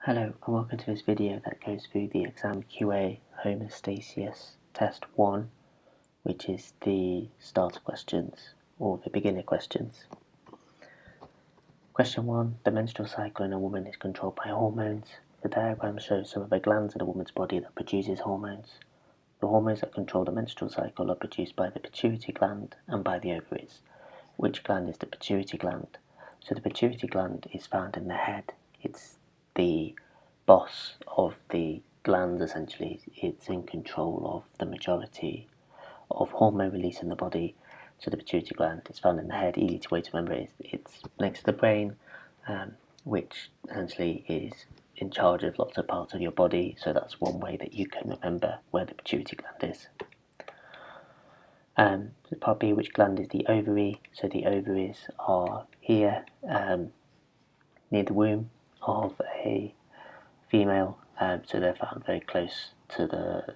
Hello and welcome to this video that goes through the exam QA Homeostasis test 1, which is the starter questions or the beginner questions. Question 1. The menstrual cycle in a woman is controlled by hormones. The diagram shows some of the glands in a woman's body that produces hormones. The hormones that control the menstrual cycle are produced by the pituitary gland and by the ovaries. Which gland is the pituitary gland? So the pituitary gland is found in the head. It's the boss of the glands, essentially. It's in control of the majority of hormone release in the body. So the pituitary gland is found in the head. Easy way to remember it is it's next to the brain, which essentially is in charge of lots of parts of your body. So that's one way that you can remember where the pituitary gland is. So part B, which gland is the ovary? So the ovaries are here, near the womb of a female, so they're found very close to the,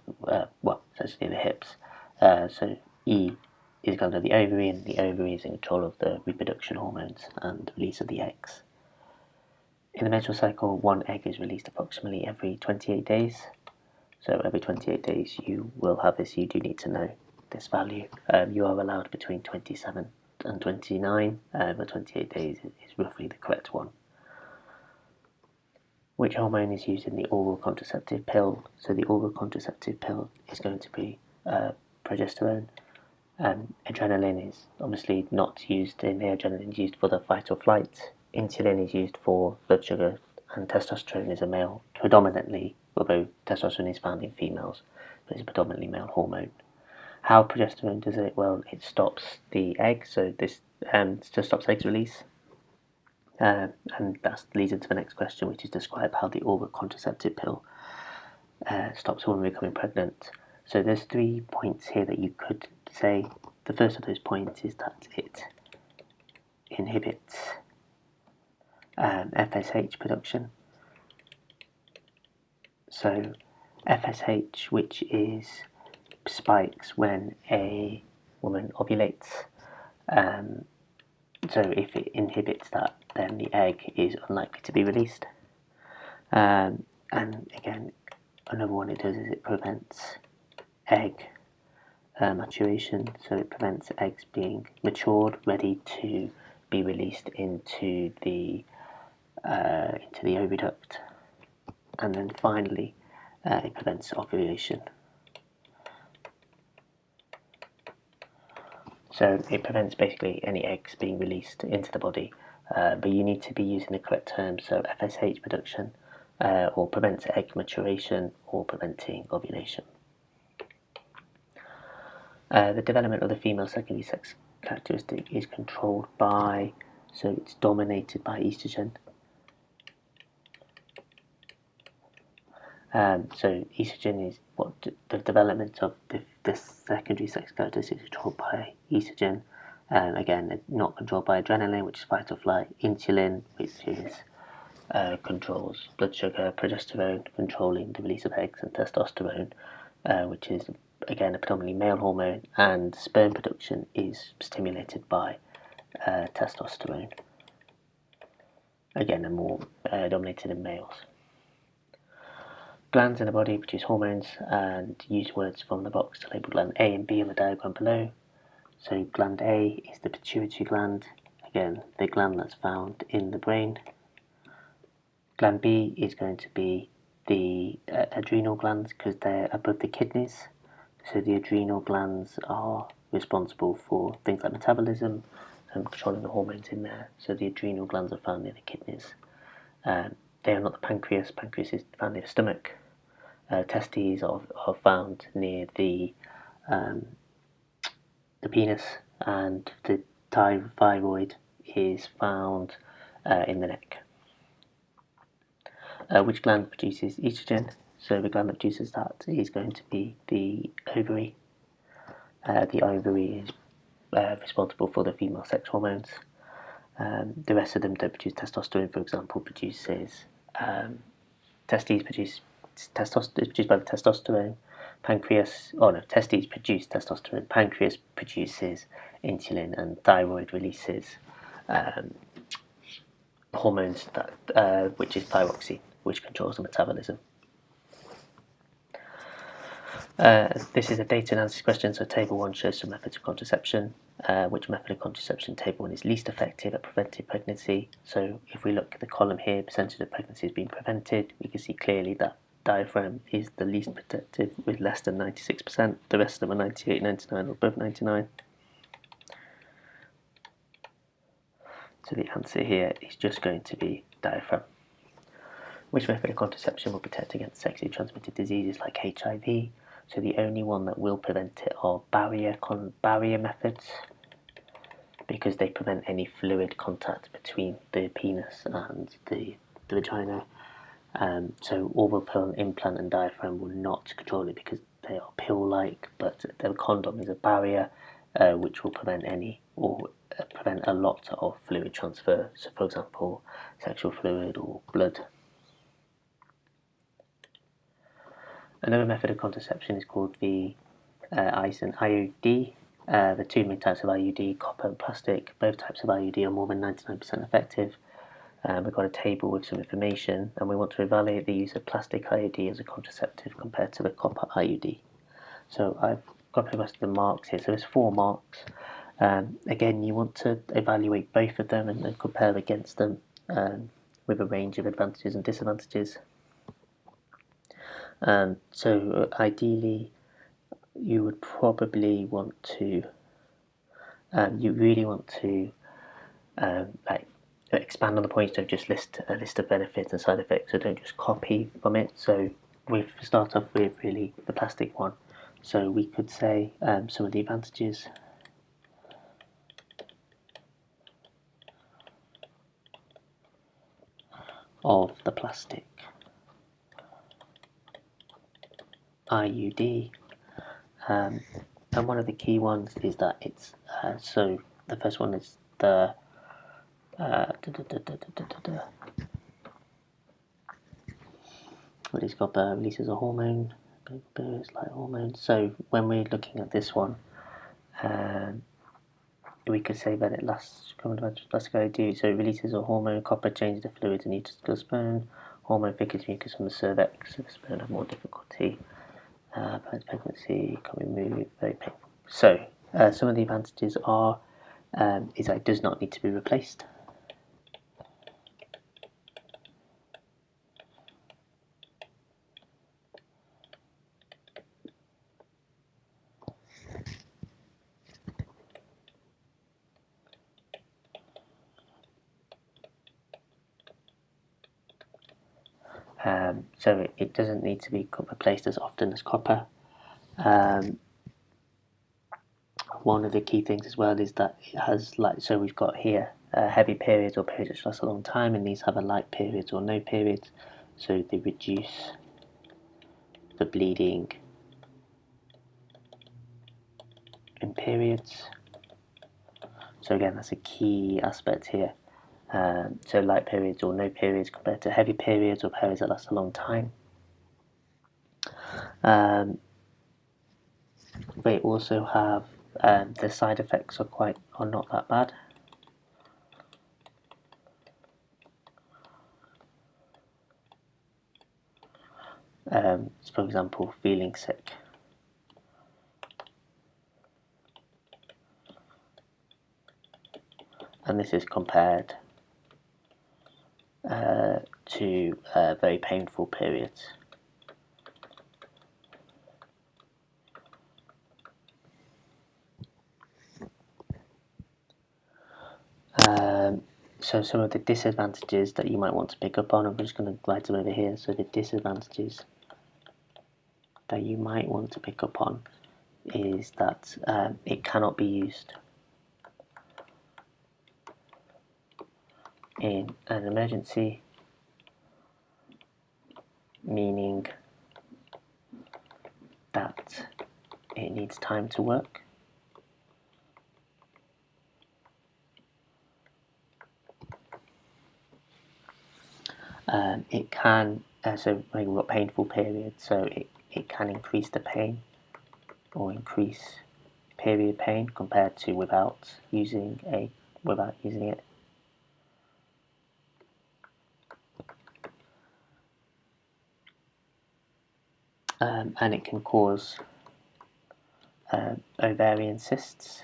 essentially the hips. So E is gland of the ovary, and the ovary is in control of the reproduction hormones and the release of the eggs. In the menstrual cycle, one egg is released approximately every 28 days. So every 28 days you will have this. You do need to know this value. You are allowed between 27 and 29, but 28 days is roughly the correct one. Which hormone is used in the oral contraceptive pill? So the oral contraceptive pill is going to be progesterone. Adrenaline is obviously not used in here. Adrenaline is used for the fight or flight. Insulin is used for blood sugar, and testosterone is a male, predominantly, although testosterone is found in females, but it's a predominantly male hormone. How progesterone does it? Well, it stops the egg, so this just stops eggs release. And that leads into the next question, which is describe how the oral contraceptive pill stops a woman becoming pregnant. So there's 3 points here that you could say. The first of those points is that it inhibits FSH production. So FSH, which is spikes when a woman ovulates. So if it inhibits that, then the egg is unlikely to be released. And again, another one it does is it prevents egg maturation, so it prevents eggs being matured, ready to be released into the oviduct. And then finally, it prevents ovulation. So it prevents basically any eggs being released into the body, but you need to be using the correct terms. So FSH production, or prevents egg maturation, or preventing ovulation. The development of the female secondary sex characteristic is controlled by, so it's dominated by estrogen. So estrogen is what the development of the secondary sex characteristic is controlled by estrogen. Again, it's not controlled by adrenaline, which is fight or flight. Insulin, which is controls blood sugar. Progesterone, controlling the release of eggs, and testosterone, which is again a predominantly male hormone, and sperm production is stimulated by testosterone. Again, are more dominated in males. Glands in the body produce hormones, and use words from the box to label gland A and B on the diagram below. So gland A is the pituitary gland, again the gland that's found in the brain. Gland B is going to be the adrenal glands, because they're above the kidneys. So the adrenal glands are responsible for things like metabolism and controlling the hormones in there. So the adrenal glands are found in the kidneys. They are not the pancreas. Pancreas is found in the stomach. Testes are found near the penis, and the thyroid is found in the neck. Which gland produces estrogen? So the gland that produces that is going to be the ovary. The ovary is responsible for the female sex hormones. The rest of them don't produce testosterone. For example, produces testes produce testosterone, produced by the testosterone. Testes produce testosterone. Pancreas produces insulin, and thyroid releases hormones that which is thyroxine. which controls the metabolism. This is a data analysis question, so table 1 shows some methods of contraception. Which method of contraception? Table 1 is least effective at preventing pregnancy. So if we look at the column here, percentage of pregnancies being prevented, we can see clearly that diaphragm is the least protective with less than 96%. The rest of them are 98, 99 or above 99. So the answer here is just going to be diaphragm. Which method of contraception will protect against sexually transmitted diseases like HIV? So the only one that will prevent it are barrier methods, because they prevent any fluid contact between the penis and the vagina. So oral pill, implant and diaphragm will not control it because they are pill-like, but the condom is a barrier which will prevent any or prevent a lot of fluid transfer. So for example, sexual fluid or blood. Another method of contraception is called the IUD. The two main types of IUD, copper and plastic. Both types of IUD are more than 99% effective. We've got a table with some information, and we want to evaluate the use of plastic IUD as a contraceptive compared to the copper IUD. So I've got the rest of the marks here. So there's 4 marks. Again, you want to evaluate both of them and compare against them with a range of advantages and disadvantages. So ideally, you would probably want to, you really want to expand on the points. Don't just list a list of benefits and side effects, so don't just copy from it. So we start off with really the plastic one. So we could say some of the advantages. Of the plastic IUD, and one of the key ones is that it's so the first one is the what it's got, releases a hormone, like hormones. So when we're looking at this one, we could say that it lasts. So it releases a hormone, copper changes the fluids in uterine sperm. Hormone thickens mucus on the cervix, so the sperm have more difficulty. Pregnancy can be removed, very painful. So some of the advantages are is that it does not need to be replaced. So it doesn't need to be replaced as often as copper. One of the key things as well is that it has so we've got here heavy periods or periods which last a long time, and these have a light periods or no periods, so they reduce the bleeding in periods. So again, that's a key aspect here. So light periods or no periods compared to heavy periods or periods that last a long time. They also have the side effects are not that bad. For example, feeling sick. And this is compared to very painful periods. So some of the disadvantages that you might want to pick up on, I'm just going to write them over here. So the disadvantages that you might want to pick up on is that it cannot be used in an emergency, meaning that it needs time to work. It can, so when you've got painful periods, so it can increase the pain or increase period pain compared to without using it. and it can cause ovarian cysts.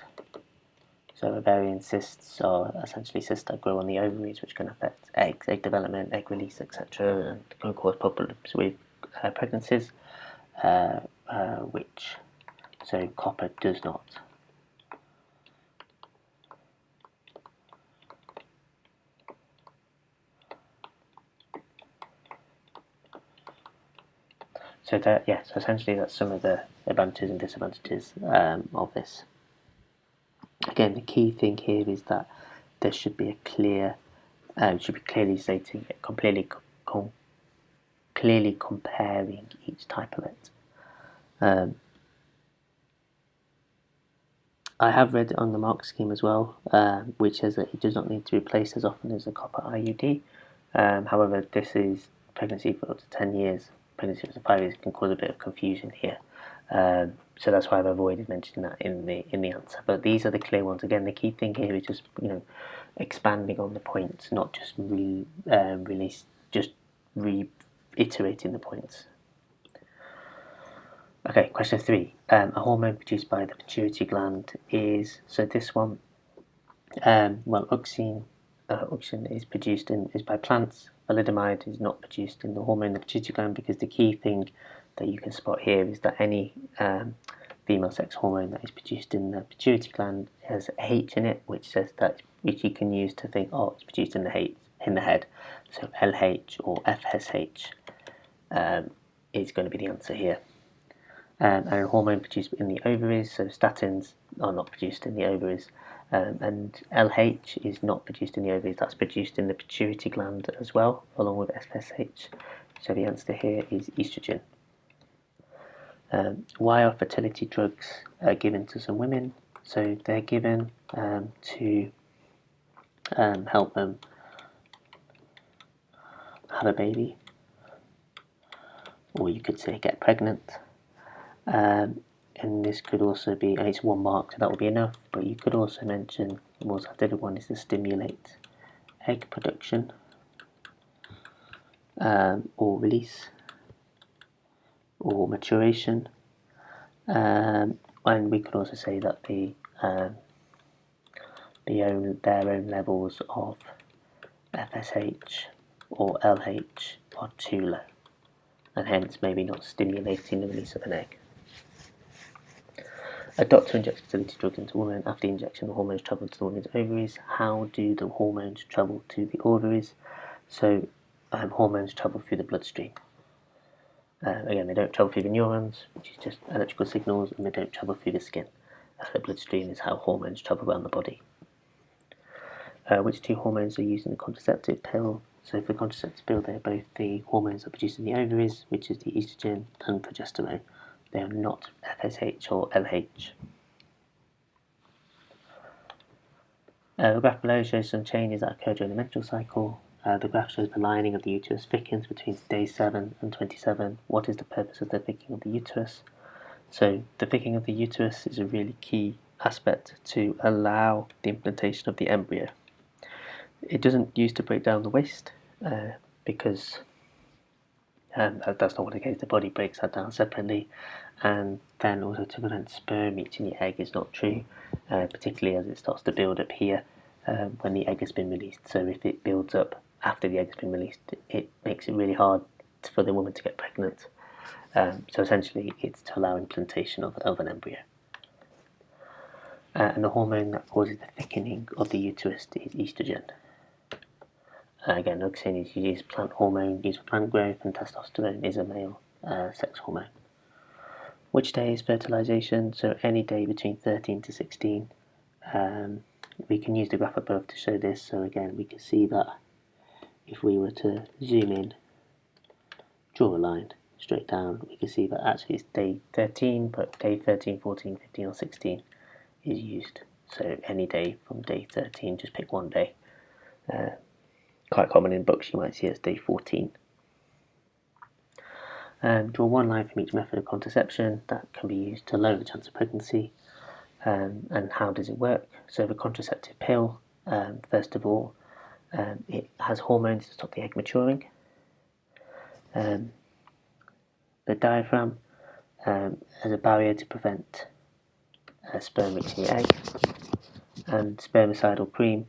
So ovarian cysts are essentially cysts that grow on the ovaries, which can affect egg development, egg release, etc., and can cause problems with pregnancies, which so copper does not. So so essentially that's some of the advantages and disadvantages of this. Again, the key thing here is that there should be a clear, should be clearly stating it, clearly comparing each type of it. I have read it on the mark scheme as well, which says that it does not need to be replaced as often as a copper IUD. However, this is pregnancy for up to 10 years. Pregnancy for up to 5 years can cause a bit of confusion here. So that's why I've avoided mentioning that in the answer. But these are the clear ones. Again, the key thing here is just expanding on the points, not just reiterating the points. Okay, question 3. A hormone produced by the pituitary gland is, so this one, auxin is produced is by plants. Thalidomide is not produced in the hormone, the pituitary gland, because the key thing that you can spot here is that any female sex hormone that is produced in the pituitary gland has a H in it, which you can use to think, oh, it's produced in the head. So LH or FSH is going to be the answer here. And a hormone produced in the ovaries, so statins are not produced in the ovaries, and LH is not produced in the ovaries, that's produced in the pituitary gland as well, along with FSH. So the answer here is estrogen. Why are fertility drugs given to some women? So they're given to help them have a baby, or you could say get pregnant. And this could also be, and it's 1 mark, so that will be enough, but you could also mention, the more scientific one is to stimulate egg production or release or maturation, and we could also say that their own levels of FSH or LH are too low, and hence maybe not stimulating the release of an egg. A doctor injects fertility drugs into a woman. After the injection, the hormones travel to the woman's ovaries. How do the hormones travel to the ovaries? So hormones travel through the bloodstream. Again, they don't travel through the neurons, which is just electrical signals, and they don't travel through the skin. The bloodstream is how hormones travel around the body. Which 2 hormones are used in the contraceptive pill? So for the contraceptive pill, they're both the hormones that are produced in the ovaries, which is the estrogen and progesterone. They are not FSH or LH. The graph below shows some changes that occur during the menstrual cycle. The graph shows the lining of the uterus thickens between day 7 and 27. What is the purpose of the thickening of the uterus? So the thickening of the uterus is a really key aspect to allow the implantation of the embryo. It doesn't use to break down the waste because that's not what the case. The body breaks that down separately, and then also to prevent sperm reaching the egg is not true, particularly as it starts to build up here when the egg has been released. So if it builds up after the egg has been released, it makes it really hard for the woman to get pregnant. So essentially it's to allow implantation of an embryo. And the hormone that causes the thickening of the uterus is estrogen. Again, auxin is used as plant hormone used for plant growth, and testosterone is a male sex hormone. Which day is fertilization? So any day between 13 to 16. We can use the graph above to show this. So again, we can see that if we were to zoom in, draw a line straight down, we can see that actually it's day 13, but day 13, 14, 15 or 16 is used. So any day from day 13, just pick one day. Quite common in books, you might see it as day 14. Draw one line from each method of contraception that can be used to lower the chance of pregnancy. And how does it work? So the contraceptive pill, first of all, it has hormones to stop the egg maturing. The diaphragm as a barrier to prevent sperm reaching the egg, and spermicidal cream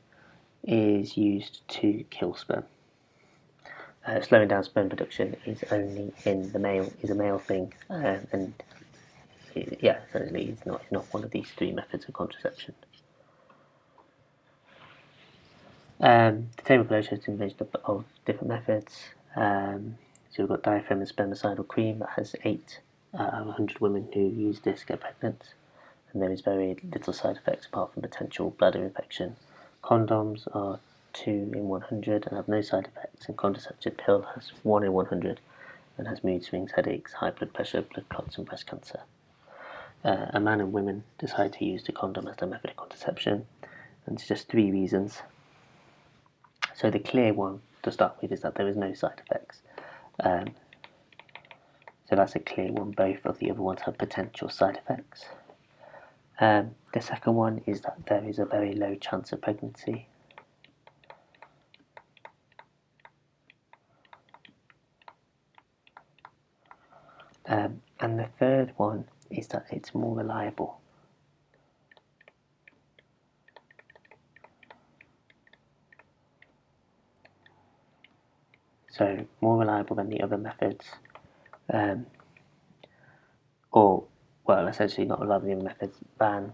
is used to kill sperm. Slowing down sperm production is only in the male, is a male thing, and certainly it's not one of these three methods of contraception. The table below shows an image of different methods. So we've got diaphragm and spermicidal cream that has 8 out of 100 women who use this get pregnant, and there is very little side effects apart from potential bladder infection. Condoms are 2 in 100 and have no side effects, and contraceptive pill has 1 in 100 and has mood swings, headaches, high blood pressure, blood clots, and breast cancer. A man and women decide to use the condom as their method of contraception, and it's just 3 reasons. So the clear one to start with is that there is no side effects. So that's a clear one. Both of the other ones have potential side effects. The second one is that there is a very low chance of pregnancy. And the third one is that it's more reliable. So more reliable than the other methods, essentially not reliable than the other methods, so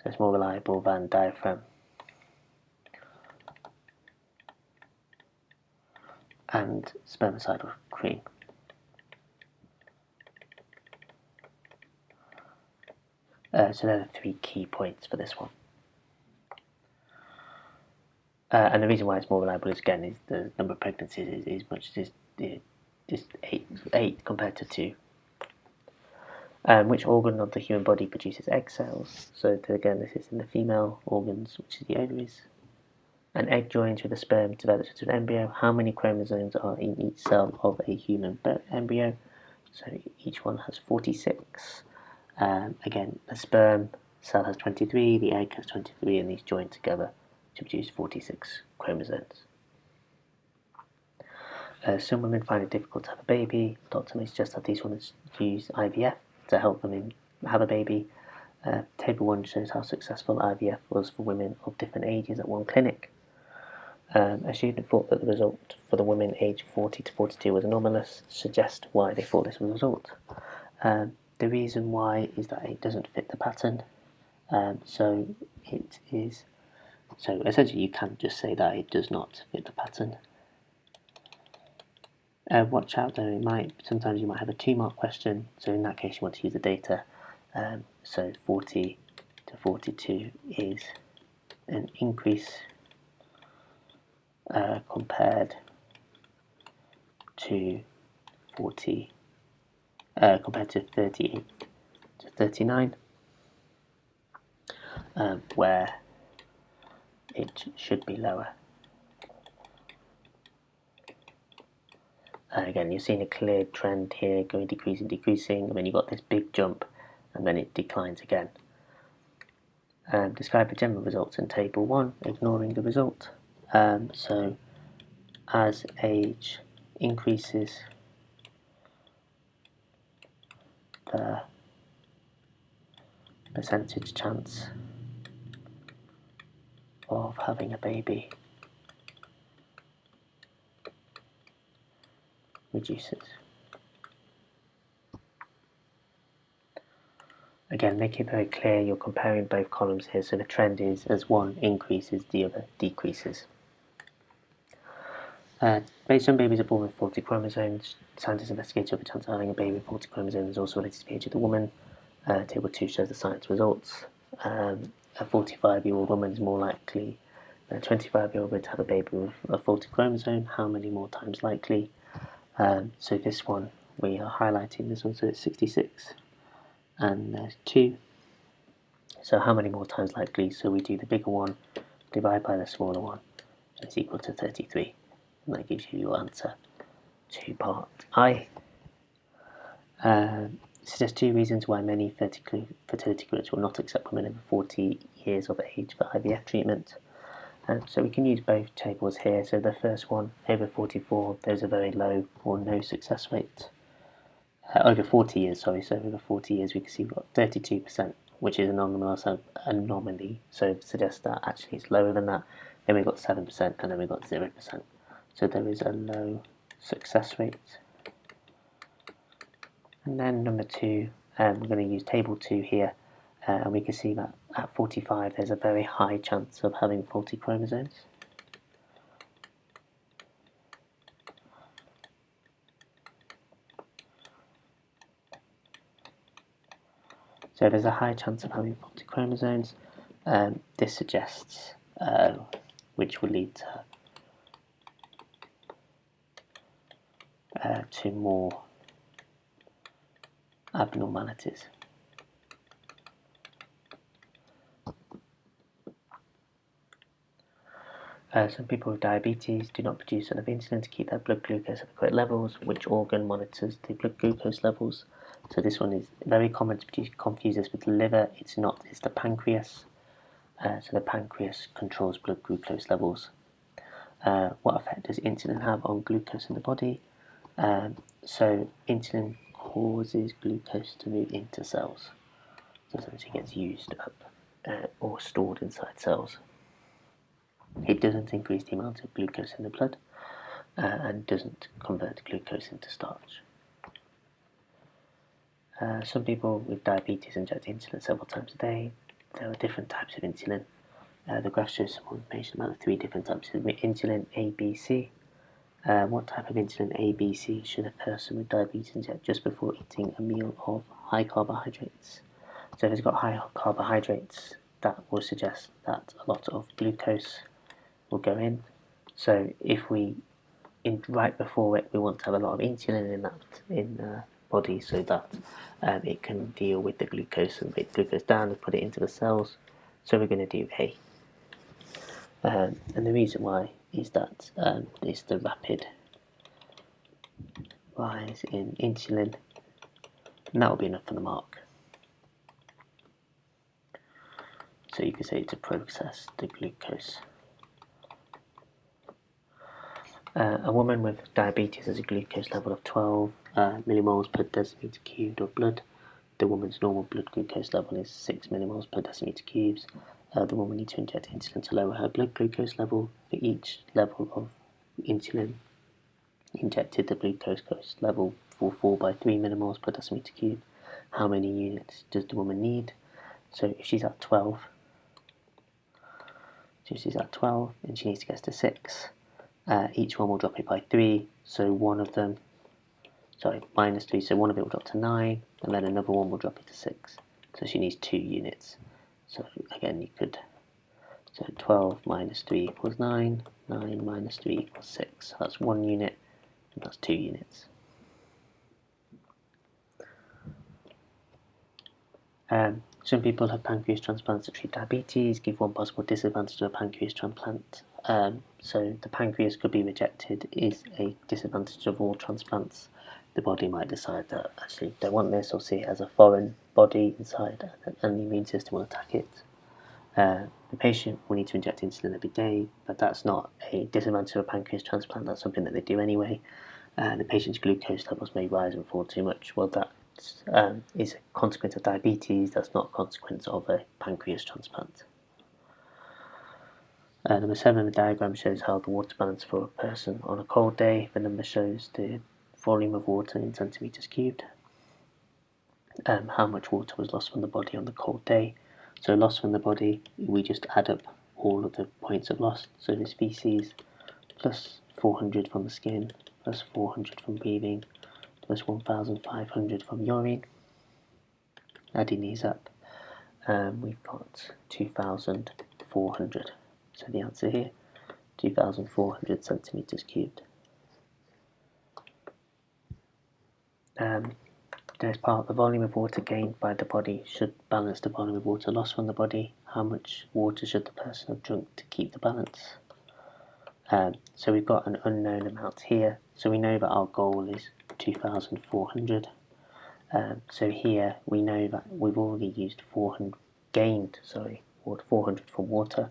it's more reliable than diaphragm and spermicidal cream. So there are 3 key points for this one. And the reason why it's more reliable is the number of pregnancies is much just 8 compared to 2. Which organ of the human body produces egg cells? So again, this is in the female organs, which is the ovaries. An egg joins with a sperm develops into an embryo. How many chromosomes are in each cell of a human embryo? So each one has 46. Again, the sperm cell has 23, the egg has 23, and these join together to produce 46 chromosomes. Some women find it difficult to have a baby. Doctor may suggest that these women use IVF to help them have a baby. Table 1 shows how successful IVF was for women of different ages at one clinic. A student thought that the result for the women aged 40 to 42 was anomalous. Suggest why they thought this was the result. The reason why is that it doesn't fit the pattern. So essentially you can't just say that it does not fit the pattern. Watch out though, sometimes you might have a 2-mark question, so in that case you want to use the data. So 40 to 42 is an increase compared to 38 to 39, where it should be lower. Again, you're seeing a clear trend here, going decreasing, and then you've got this big jump, and then it declines again. Describe the general results in Table 1, ignoring the result. So, as age increases, the percentage chance of having a baby reduces. Again, make it very clear you're comparing both columns here, so the trend is as one increases, the other decreases. Based on babies are born with 40 chromosomes, scientists investigate if the chance of having a baby with 40 chromosomes is also related to the age of the woman. Table 2 shows the science results. A 45-year-old woman is more likely than a 25-year-old woman to have a baby with a 40 chromosome. How many more times likely? So this one, we are highlighting this one, so it's 66. And there's 2. So how many more times likely? So we do the bigger one, divide by the smaller one, so it's equal to 33. And that gives you your answer to part I. Suggests 2 reasons why many fertility clinics will not accept women over 40 years of age for IVF treatment. So we can use both tables here. So the first one, over 44, there's a very low or no success rate. over 40 years, sorry, so over 40 years we can see we've got 32%, which is an anomaly, so it suggests that actually it's lower than that. Then we've got 7%, and then we've got 0%. So there is a low success rate. And then number 2, we're going to use table 2 here, and we can see that at 45 there's a very high chance of having faulty chromosomes. So there's a high chance of having faulty chromosomes. This suggests, which will lead to more abnormalities. Some people with diabetes do not produce enough insulin to keep their blood glucose at the correct levels. Which organ monitors the blood glucose levels? So this one is very common to confuse this with the liver. It's not, it's the pancreas. So the pancreas controls blood glucose levels. What effect does insulin have on glucose in the body? So insulin causes glucose to move into cells. So essentially gets used up or stored inside cells. It doesn't increase the amount of glucose in the blood and doesn't convert glucose into starch. Some people with diabetes inject insulin several times a day. There are different types of insulin. The graph shows some more information about the 3 different types of insulin, A, B, C. What type of insulin A, B, C should a person with diabetes inject just before eating a meal of high carbohydrates? So if it's got high carbohydrates, that will suggest that a lot of glucose will go in. So if right before it, we want to have a lot of insulin in the body so that it can deal with the glucose and break glucose down and put it into the cells. So we're going to do A. And the reason why is that it's the rapid rise in insulin, and that will be enough for the mark. So you can say to process the glucose. A woman with diabetes has a glucose level of 12 millimoles per decimeter cubed of blood. The woman's normal blood glucose level is 6 millimoles per decimeter cubes. The woman needs to inject insulin to lower her blood glucose level. For each level of insulin injected, the glucose level will fall by 3 millimoles per decimeter cube. How many units does the woman need? So if she's at 12, and she needs to get to 6, each one will drop it by 3, so minus 3, so one of it will drop to 9, and then another one will drop it to 6. So she needs 2 units. So again, so 12 minus 3 equals 9, 9 minus 3 equals 6. So that's 1 unit, and that's 2 units. Some people have pancreas transplants to treat diabetes. Give one possible disadvantage of a pancreas transplant. So the pancreas could be rejected is a disadvantage of all transplants. The body might decide that actually they want this, or see it as a foreign body inside, and the immune system will attack it. The patient will need to inject insulin every day, but that's not a disadvantage of a pancreas transplant. That's something that they do anyway. The patient's glucose levels may rise and fall too much. Well, that is a consequence of diabetes. That's not a consequence of a pancreas transplant. Number 7, the diagram shows how the water balance for a person on a cold day. The number shows the volume of water in centimetres cubed. How much water was lost from the body on the cold day. So loss from the body, we just add up all of the points of loss. So there's feces plus 400 from the skin, plus 400 from breathing, plus 1,500 from urine. Adding these up, we've got 2,400. So the answer here, 2,400 centimetres cubed. As part of the volume of water gained by the body should balance the volume of water lost from the body. How much water should the person have drunk to keep the balance? So we've got an unknown amount here. So we know that our goal is 2,400. So here we know that we've already used 400 from water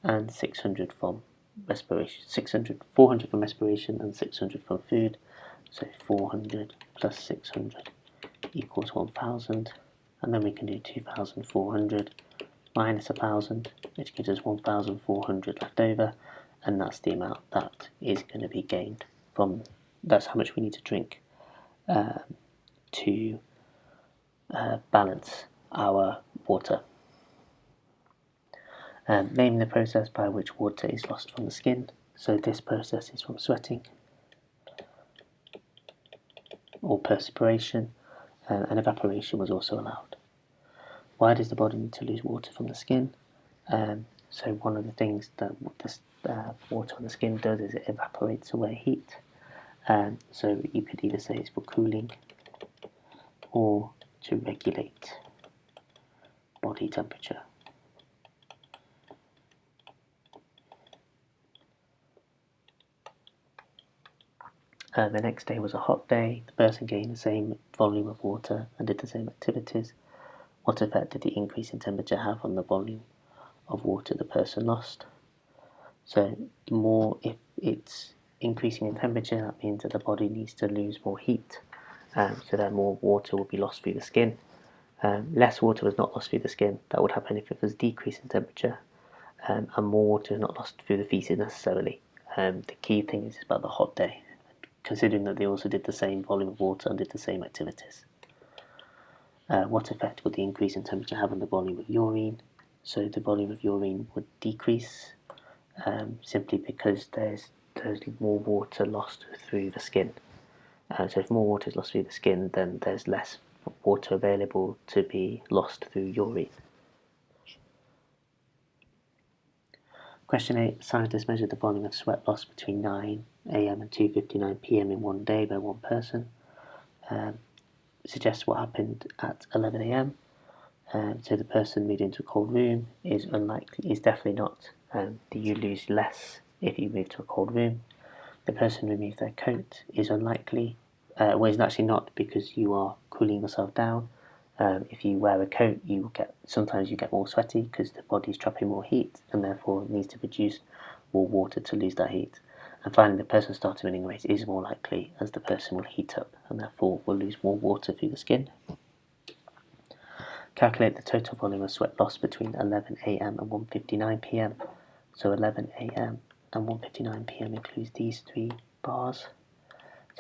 and 600 from respiration. 400 from respiration and 600 from food. So 400 plus 600 equals 1000, and then we can do 2400 minus 1000, which gives us 1400 left over, and that's the amount that is going to be gained from, that's how much we need to drink to balance our water. Name the process by which water is lost from the skin. So this process is from sweating or perspiration, and evaporation was also allowed. Why does the body need to lose water from the skin? So one of the things that this water on the skin does is it evaporates away heat. So you could either say it's for cooling or to regulate body temperature. The next day was a hot day. The person gained the same volume of water and did the same activities. What effect did the increase in temperature have on the volume of water the person lost? So the more, if it's increasing in temperature, that means that the body needs to lose more heat, so that more water will be lost through the skin. Less water was not lost through the skin. That would happen if it was a decrease in temperature, and more water is not lost through the feces necessarily. The key thing is about the hot day, considering that they also did the same volume of water and did the same activities. What effect would the increase in temperature have on the volume of urine? So the volume of urine would decrease, simply because there's more water lost through the skin. So if more water is lost through the skin, then there's less water available to be lost through urine. Question 8. Scientists measured the volume of sweat loss between 9 a.m. and 2:59 p.m. in one day by one person. Suggests what happened at 11 a.m. So the person moved into a cold room is definitely not. You lose less if you move to a cold room. The person removed their coat is unlikely. Well, it's actually not, because you are cooling yourself down. If you wear a coat, sometimes you get more sweaty because the body's trapping more heat and therefore needs to produce more water to lose that heat. And finally, the person starting running a race is more likely, as the person will heat up and therefore will lose more water through the skin. Calculate the total volume of sweat lost between 11 a.m. and 1:59 p.m. So 11 a.m. and 1:59 p.m. includes these three bars.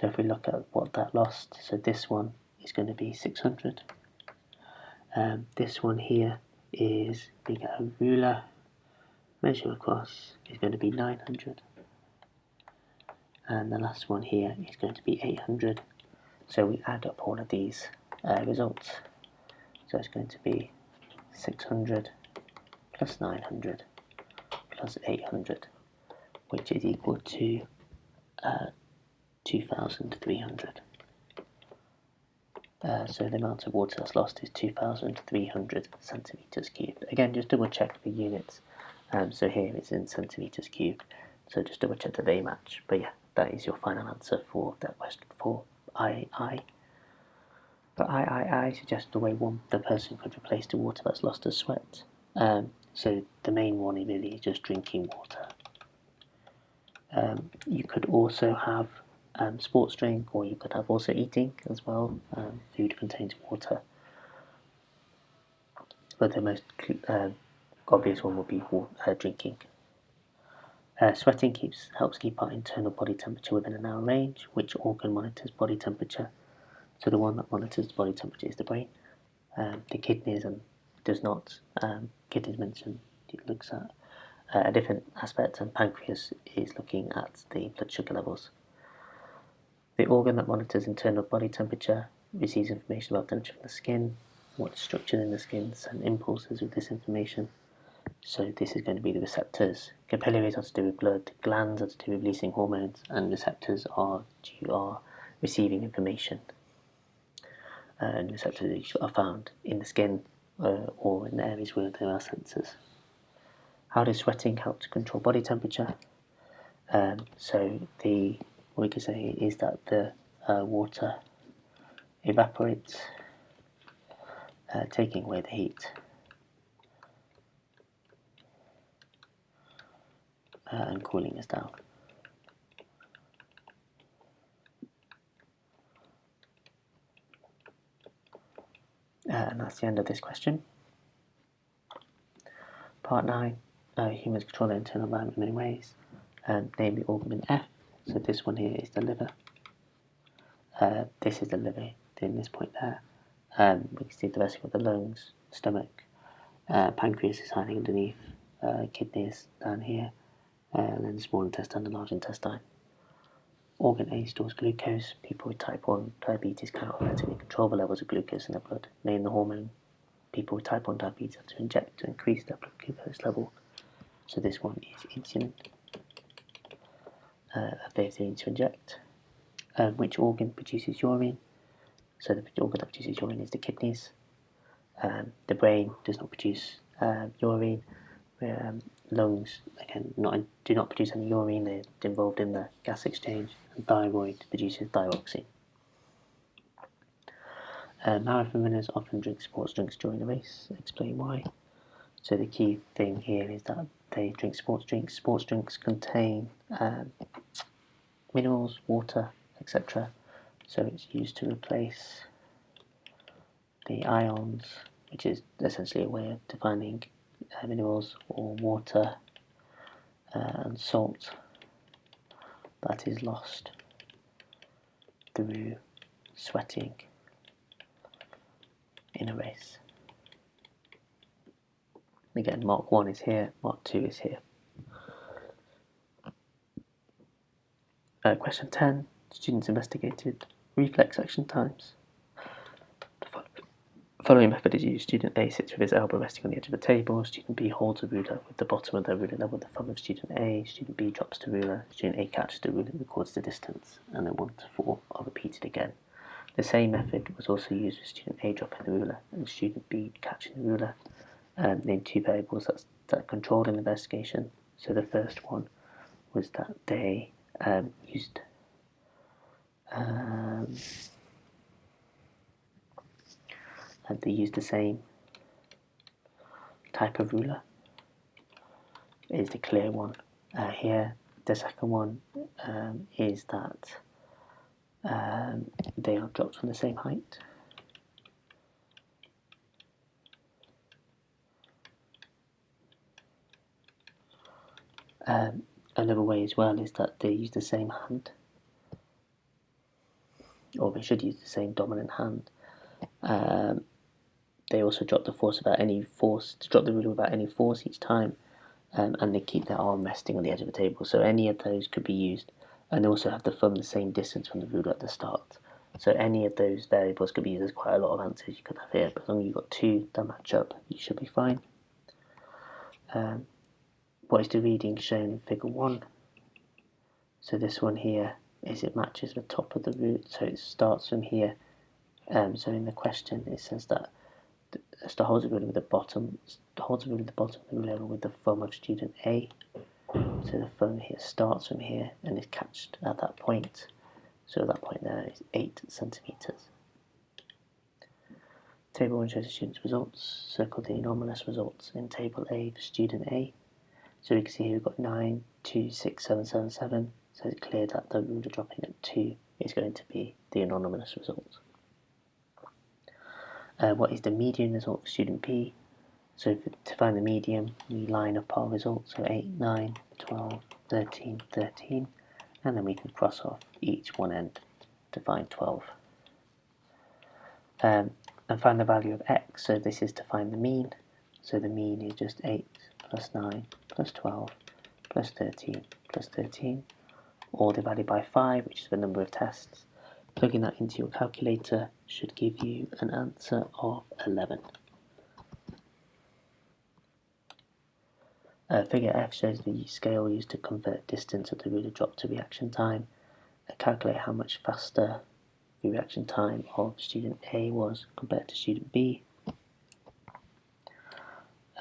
So if we look at what that lost, so this one is going to be 600. This one here is, we get a ruler, measure across, is going to be 900. And the last one here is going to be 800. So we add up all of these results. So it's going to be 600 plus 900 plus 800, which is equal to 2,300. So the amount of water that's lost is 2,300 centimetres cubed. Again, just double check the units. So here it's in centimetres cubed. So just double check that they match. But yeah, that is your final answer for that question for II. But II suggests the way the person could replace the water that's lost as sweat. So the main one really is just drinking water. You could also have sports drink, or you could have also eating as well. Food contains water, but the most obvious one would be drinking. Sweating helps keep our internal body temperature within a narrow range. Which organ monitors body temperature? So the one that monitors body temperature is the brain. The kidneys does not. Kidneys mentioned it looks at a different aspect, and pancreas is looking at the blood sugar levels. The organ that monitors internal body temperature receives information about temperature from the skin. What structures in the skin send impulses with this information? So this is going to be the receptors. Capillaries are to do with blood, glands are to do with releasing hormones, and receptors are receiving information. And receptors are found in the skin or in the areas where there are sensors. How does sweating help to control body temperature? So what we can say is that the water evaporates, taking away the heat, and cooling us down. And that's the end of this question. Part 9, humans control their internal environment in many ways, namely organ F. So this one here is the liver. This is the liver in this point there. We can see the rest of the lungs, stomach, pancreas is hiding underneath, kidneys down here, and then the small intestine and large intestine. Organ A stores glucose. People with type 1 diabetes cannot effectively control the levels of glucose in their blood. Name the hormone people with type 1 diabetes have to inject to increase their blood glucose level. So this one is insulin. They need to inject. Which organ produces urine? So the organ that produces urine is the kidneys. The brain does not produce urine. Lungs, again, do not produce any urine. They're involved in the gas exchange. And thyroid produces thyroxine. Marathon runners often drink sports drinks during a race. Explain why. So the key thing here is that they drink sports drinks. Sports drinks contain minerals, water, etc. So it's used to replace the ions, which is essentially a way of defining minerals or water and salt that is lost through sweating in a race. Again, Mark 1 is here, Mark 2 is here. Question 10. Students investigated reflex action times. The following method is used. Student A sits with his elbow resting on the edge of the table. Student B holds a ruler with the bottom of the ruler level with the thumb of student A. Student B drops the ruler. Student A catches the ruler and records the distance. And then 1 to 4 are repeated again. The same method was also used with student A dropping the ruler and student B catching the ruler. Name 2 variables that controlled an investigation. So the first one was that they used the same type of ruler. It is the clear one here. The second one is that they are dropped from the same height. Another way as well is that they use the same hand, or they should use the same dominant hand. They also drop the ruler without any force each time, and they keep their arm resting on the edge of the table. So any of those could be used, and they also have the thumb the same distance from the ruler at the start. So any of those variables could be used. There's quite a lot of answers you could have here, but as long as you've got 2 that match up, you should be fine. What is the reading shown in figure 1? So this one here is it matches the top of the root, so it starts from here. So in the question it says that holds the ruler with the bottom of the ruler level with the thumb of student A. So the thumb here starts from here and is catched at that point. So that point there is 8 centimeters. Table 1 shows the student's results. Circle the anomalous results in table A for student A. So we can see here we've got 9, 2, 6, 7, 7, 7. So it's clear that the ruler dropping at 2 is going to be the anomalous result. What is the median result for student B? So to find the median, we line up our results. So 8, 9, 12, 13, 13. And then we can cross off each one end to find 12. And find the value of x. So this is to find the mean. So the mean is just 8 plus 9 plus 12 plus 13 plus 13, or divided by 5, which is the number of tests. Plugging that into your calculator should give you an answer of 11. Figure F shows the scale used to convert distance of the ruler drop to reaction time. Calculate how much faster the reaction time of student A was compared to student B.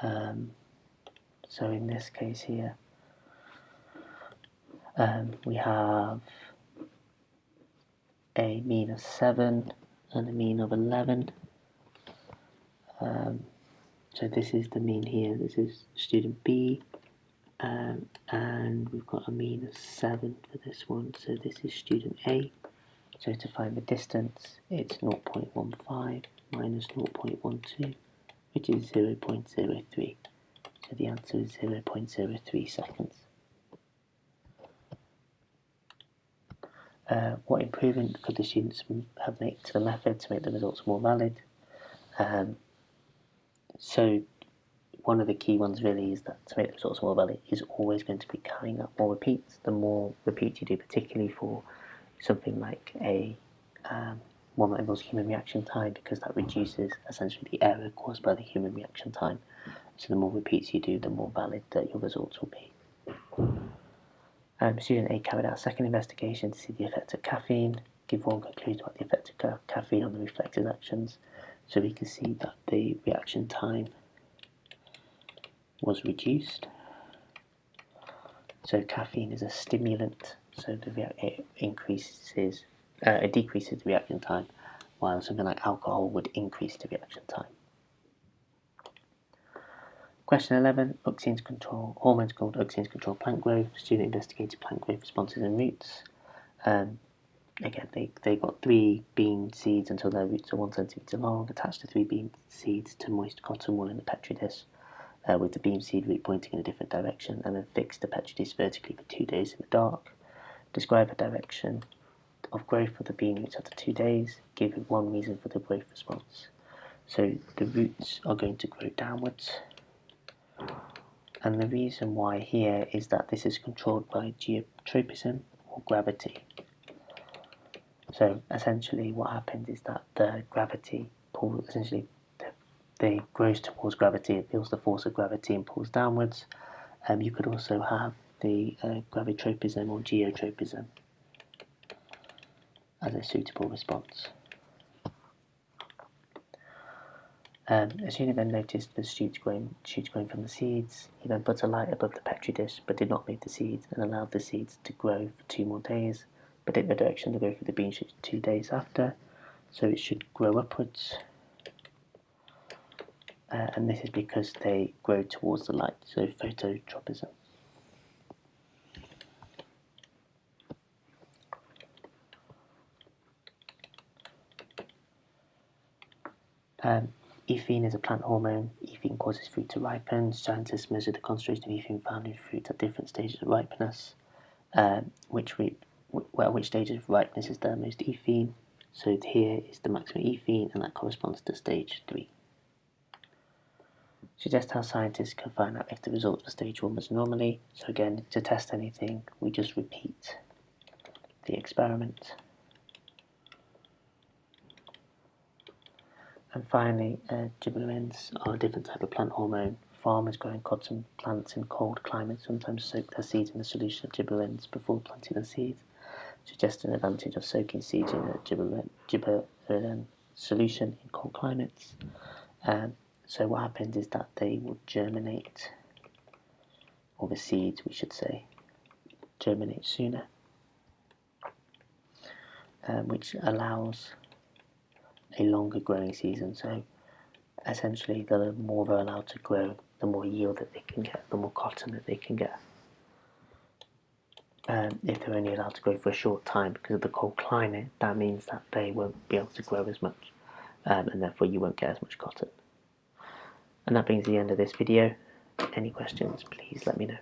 So in this case here, we have a mean of 7 and a mean of 11. So this is the mean here, this is student B, and we've got a mean of 7 for this one, so this is student A. So to find the distance, it's 0.15 minus 0.12, which is 0.03. So the answer is 0.03 seconds. What improvement could the students have made to the method to make the results more valid? So one of the key ones really is that to make the results more valid is always going to be carrying out more repeats. The more repeats you do, particularly for something like a one that involves human reaction time, because that reduces essentially the error caused by the human reaction time. So the more repeats you do, the more valid that your results will be. Student A carried out a second investigation to see the effect of caffeine. Give one conclusion about the effect of caffeine on the reflected actions. So we can see that the reaction time was reduced. So caffeine is a stimulant, so it decreases the reaction time, while something like alcohol would increase the reaction time. Question 11, hormones called auxins control plant growth. Student investigated plant growth responses and roots. Again, they got 3 bean seeds until their roots are 1 centimetre long, attached the 3 bean seeds to moist cotton wool in the petri dish, with the bean seed root pointing in a different direction, and then fixed the petri dish vertically for 2 days in the dark. Describe a direction of growth of the bean roots after 2 days. Give 1 reason for the growth response. So the roots are going to grow downwards. And the reason why here is that this is controlled by geotropism or gravity. So essentially what happens is that the gravity pulls, essentially they grows towards gravity, it feels the force of gravity and pulls downwards. You could also have the gravitropism or geotropism as a suitable response. A student then noticed the shoots growing from the seeds. He then put a light above the petri dish but did not move the seeds, and allowed the seeds to grow for 2 more days, but in the direction of the growth of the bean shoots 2 days after. So it should grow upwards, and this is because they grow towards the light, so phototropism. Ethene is a plant hormone. Ethene causes fruit to ripen. Scientists measure the concentration of ethene found in fruit at different stages of ripeness. Which stage of ripeness is there most ethene? So here is the maximum ethene, and that corresponds to stage 3. Suggest how scientists can find out if the result for stage 1 was anomaly. So again, to test anything, we just repeat the experiment. And finally, gibberellins are a different type of plant hormone. Farmers growing cotton plants in cold climates sometimes soak their seeds in a solution of gibberellins before planting the seeds, suggesting an advantage of soaking seeds in a gibberellin solution in cold climates. So what happens is that they will germinate, or the seeds, we should say, germinate sooner, which allows a longer growing season. So essentially, the more they're allowed to grow, the more yield that they can get, the more cotton that they can get. If they're only allowed to grow for a short time because of the cold climate, that means that they won't be able to grow as much, and therefore you won't get as much cotton. And that brings the end of this video. Any questions, please let me know.